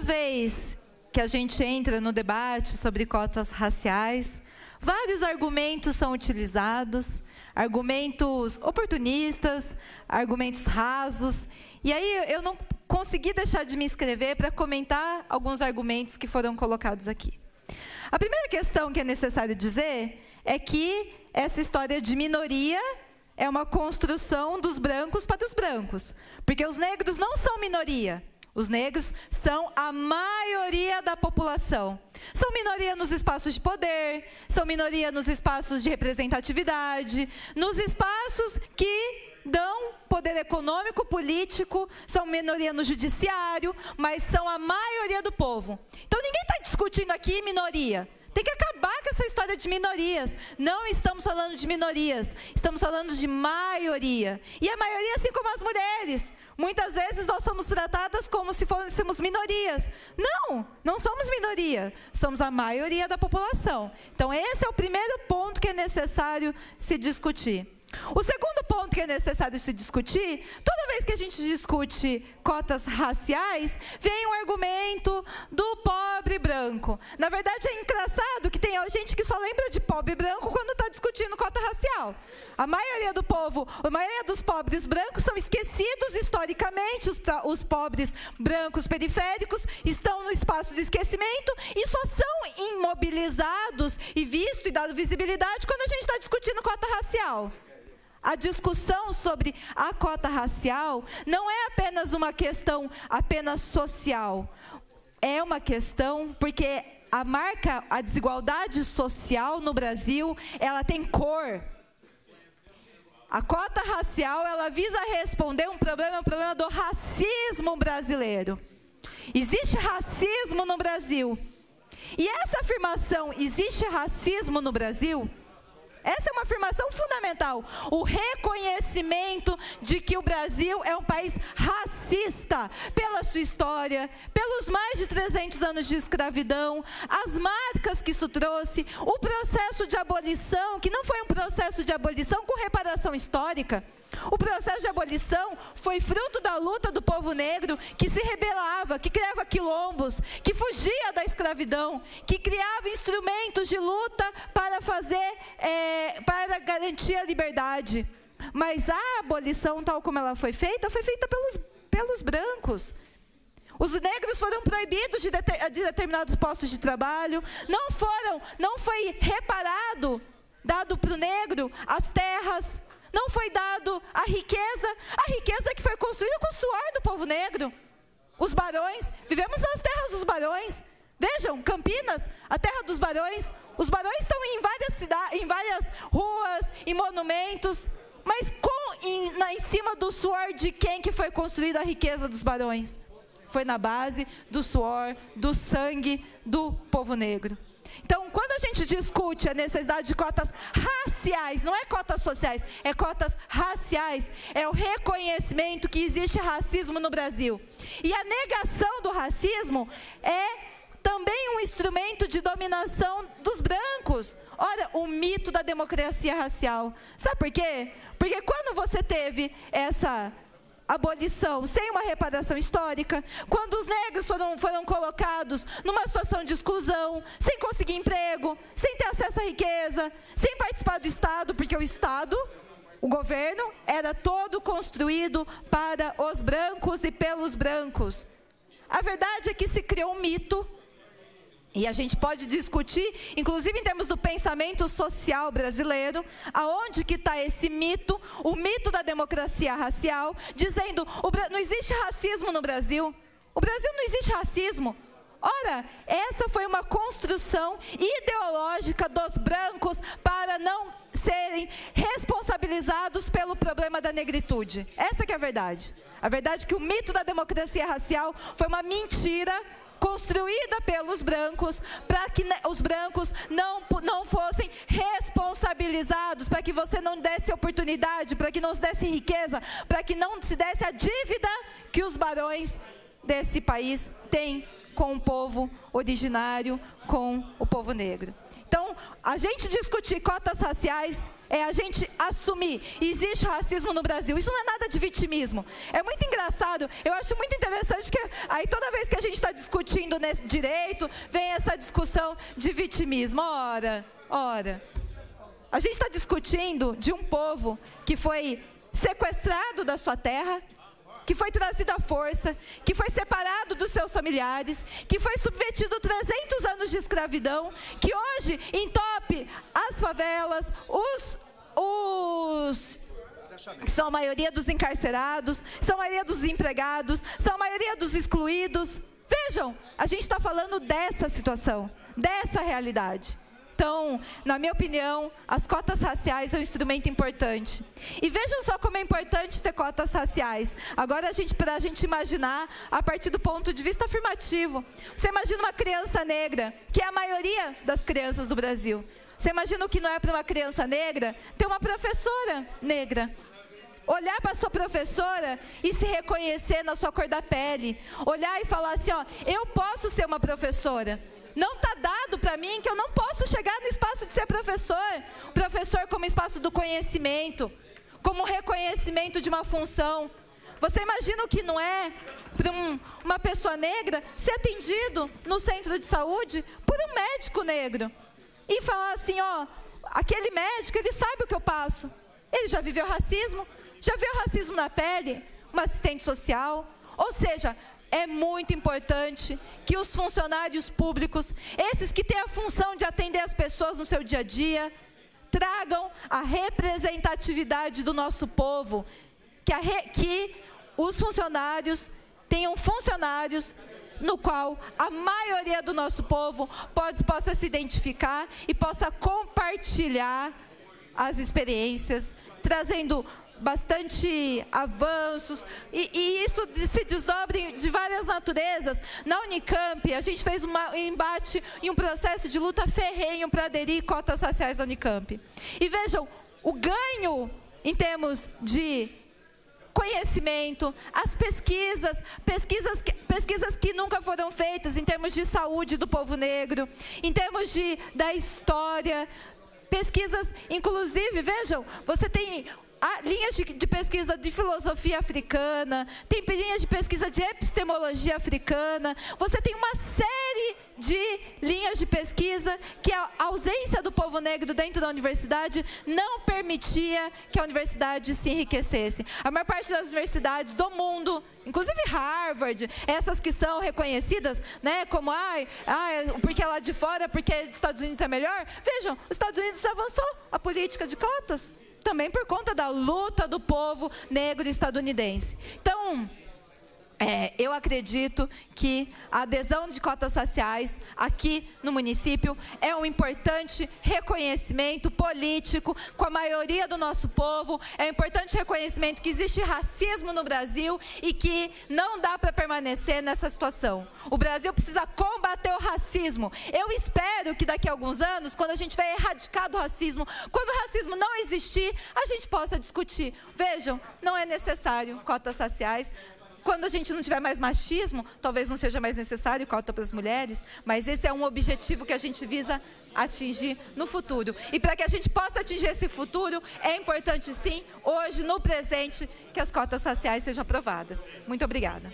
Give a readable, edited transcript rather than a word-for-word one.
vez que a gente entra no debate sobre cotas raciais, vários argumentos são utilizados, argumentos oportunistas, argumentos rasos, e aí eu não consegui deixar de me inscrever para comentar alguns argumentos que foram colocados aqui. A primeira questão que é necessário dizer é que essa história de minoria é uma construção dos brancos para os brancos, porque os negros não são minoria. Os negros são a maioria da população. São minoria nos espaços de poder, são minoria nos espaços de representatividade, nos espaços que dão poder econômico, político, são minoria no judiciário, mas são a maioria do povo. Então ninguém está discutindo aqui minoria. Tem que acabar com essa história de minorias. Não estamos falando de minorias, estamos falando de maioria. E a maioria, assim como as mulheres. Muitas vezes nós somos tratadas como se fôssemos minorias. Não, não somos minoria, somos a maioria da população. Então esse é o primeiro ponto que é necessário se discutir. O segundo ponto que é necessário se discutir, toda vez que a gente discute cotas raciais, vem um argumento do pobre branco. Na verdade, é engraçado que tem gente que só lembra de pobre branco quando está discutindo cota racial. A maioria do povo, a maioria dos pobres brancos são esquecidos historicamente, os pobres brancos periféricos estão no espaço de esquecimento e só são imobilizados e visto e dado visibilidade quando a gente está discutindo cota racial. A discussão sobre a cota racial não é apenas uma questão apenas social. É uma questão porque a desigualdade social no Brasil, ela tem cor. A cota racial, ela visa responder um problema do racismo brasileiro. Existe racismo no Brasil. E essa afirmação, existe racismo no Brasil? Essa é uma afirmação fundamental. O reconhecimento de que o Brasil é um país racista pela sua história, pelos mais de 300 anos de escravidão, as marcas que isso trouxe, o processo de abolição, que não foi um processo de abolição com reparação histórica. O processo de abolição foi fruto da luta do povo negro que se rebelava, que criava quilombos, que fugia da escravidão, que criava instrumentos de luta para para garantir a liberdade. Mas a abolição, tal como ela foi feita pelos brancos. Os negros foram proibidos de determinados postos de trabalho, não foi dado para o negro as terras, não foi dado a riqueza que foi construída com o suor do povo negro. Os barões, vivemos nas terras dos barões. Vejam, Campinas, a terra dos barões. Os barões estão em várias cidades, em várias ruas, em monumentos. Mas em cima do suor de quem que foi construída a riqueza dos barões? Foi na base do suor, do sangue do povo negro. Então, quando a gente discute a necessidade de cotas raciais, não é cotas sociais, é cotas raciais, é o reconhecimento que existe racismo no Brasil. E a negação do racismo é também um instrumento de dominação dos brancos. Ora, o mito da democracia racial. Sabe por quê? Porque quando você teve essa abolição sem uma reparação histórica, quando os negros foram colocados numa situação de exclusão, sem conseguir emprego, sem ter acesso à riqueza, sem participar do Estado, porque o Estado, o governo, era todo construído para os brancos e pelos brancos. A verdade é que se criou um mito, e a gente pode discutir, inclusive em termos do pensamento social brasileiro, aonde que está esse mito, o mito da democracia racial, dizendo, não existe racismo no Brasil. O Brasil não existe racismo. Ora, essa foi uma construção ideológica dos brancos para não serem responsabilizados pelo problema da negritude. Essa que é a verdade. A verdade é que o mito da democracia racial foi uma mentira construída pelos brancos, para que os brancos não fossem responsabilizados, para que você não desse oportunidade, para que não se desse riqueza, para que não se desse a dívida que os barões desse país têm com o povo originário, com o povo negro. Então, A gente discutir cotas raciais é a gente assumir, existe racismo no Brasil. Isso não é nada de vitimismo. É muito engraçado, eu acho muito interessante que aí toda vez que a gente está discutindo nesse direito, vem essa discussão de vitimismo. Ora, a gente está discutindo de um povo que foi sequestrado da sua terra, que foi trazido à força, que foi separado dos seus familiares, que foi submetido a 300 anos de escravidão, que hoje entope as favelas, são a maioria dos encarcerados, são a maioria dos desempregados, são a maioria dos excluídos. Vejam, a gente está falando dessa situação, dessa realidade. Então, na minha opinião, as cotas raciais é um instrumento importante. E vejam só como é importante ter cotas raciais. Agora, para a gente imaginar, a partir do ponto de vista afirmativo. Você imagina uma criança negra, que é a maioria das crianças do Brasil. Você imagina o que não é para uma criança negra ter uma professora negra. Olhar para a sua professora e se reconhecer na sua cor da pele. Olhar e falar assim, ó, eu posso ser uma professora. Não está dado para mim que eu não posso chegar no espaço de ser professor. Professor como espaço do conhecimento, como reconhecimento de uma função. Você imagina o que não é para uma pessoa negra ser atendido no centro de saúde por um médico negro. E falar assim, ó, aquele médico, ele sabe o que eu passo. Ele já viveu racismo, já viu racismo na pele, uma assistente social. Ou seja, é muito importante que os funcionários públicos, esses que têm a função de atender as pessoas no seu dia a dia, tragam a representatividade do nosso povo, que os funcionários tenham funcionários no qual a maioria do nosso povo possa se identificar e possa compartilhar as experiências, trazendo bastante avanços, e isso se desdobra de várias naturezas. Na Unicamp, a gente fez um embate e um processo de luta ferrenho para aderir cotas raciais da Unicamp. E vejam, o ganho em termos de conhecimento, as pesquisas que nunca foram feitas em termos de saúde do povo negro, em termos da história, pesquisas, inclusive, vejam, você tem linhas de pesquisa de filosofia africana, tem linhas de pesquisa de epistemologia africana, você tem uma série de linhas de pesquisa que a ausência do povo negro dentro da universidade não permitia que a universidade se enriquecesse. A maior parte das universidades do mundo, inclusive Harvard, essas que são reconhecidas, né, como, porque é lá de fora, porque os Estados Unidos é melhor. Vejam, os Estados Unidos avançou a política de cotas, também por conta da luta do povo negro estadunidense. Então, eu acredito que a adesão de cotas raciais aqui no município é um importante reconhecimento político com a maioria do nosso povo, é um importante reconhecimento que existe racismo no Brasil e que não dá para permanecer nessa situação. O Brasil precisa combater o racismo. Eu espero que daqui a alguns anos, quando a gente tiver erradicado o racismo, quando o racismo não existir, a gente possa discutir. Vejam, não é necessário cotas raciais. Quando a gente não tiver mais machismo, talvez não seja mais necessário cota para as mulheres, mas esse é um objetivo que a gente visa atingir no futuro. E para que a gente possa atingir esse futuro, é importante sim, hoje, no presente, que as cotas raciais sejam aprovadas. Muito obrigada.